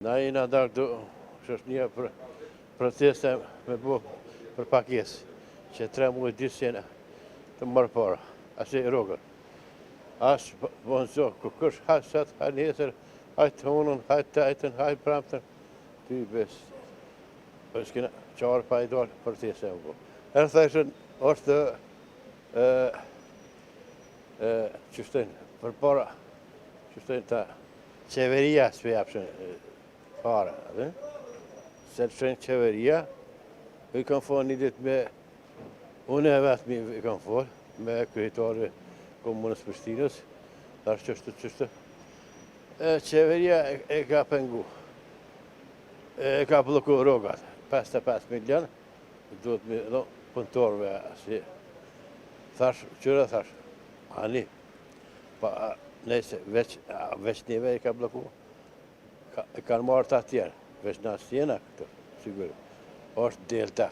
Na jena darë do shoqënia për proteste me bu për pakesë, që 3 muaj disë jena të marrë para, asë i rogër. Asë bonzo, kush hajtë sëtë, hajtë nesër, hajtë honën, hajtë tajtën, hajtë pramëtën, ty besë. Për s'kina qarë pa i dalë proteste me bu. Erë thashën, është qështënë, për para, qështënë ta qeveria s'pe japëshën para, se të shënë qeveria, i kam falë një ditë me, unë e vetëmi i kam falë, me kryetarë komunës Prishtinës, tash qështu. Qeveria e ka pengu, e ka bloku rogat, 55 milion, duhet me punëtorve, si, thash, qëra thash, ani, pa, nëse veç neve i ka bloku, e kanë marrë të atjerë, veç në asjena këtë, sigurim. Është Delta,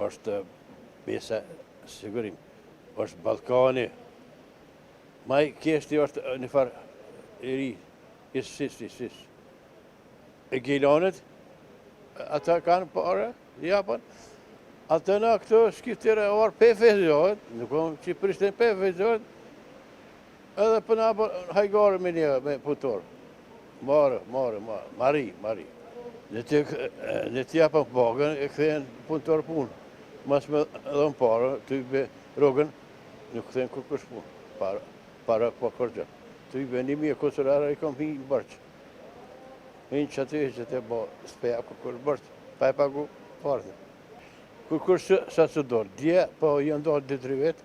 është Besa, sigurim, është Balkani. Maj keshti është një farë i ri, sis. E Gilanit, ata kanë pare, japën. Ata në këto shkiftire orë PFZ-ohet, nuk onë që Prishtinë PFZ-ohet, edhe për në hajgarë me një me punëtorë. Mari. Në të japën pagën, e këthejnë punëtorë punë. Mas me dhëmë parë, të i be rogën, nuk këthejnë kërkësh punë. Para po kërgjë. Të i be 1.000 kusurara i kam hinë bërqë. Hinë që të bo, s'peja kërkësh bërqë, pa e pagu parëtë. Kërkësh sa së dorë, dje, po jënë dorë 2-3 vetë,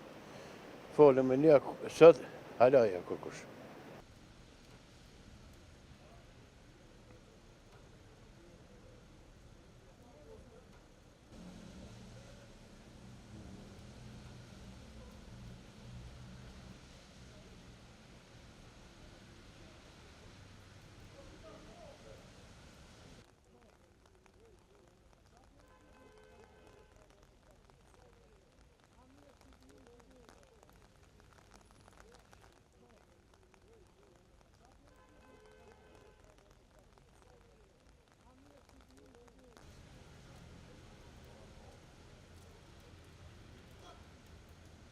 folë me një sëtë, halaja kërkësh.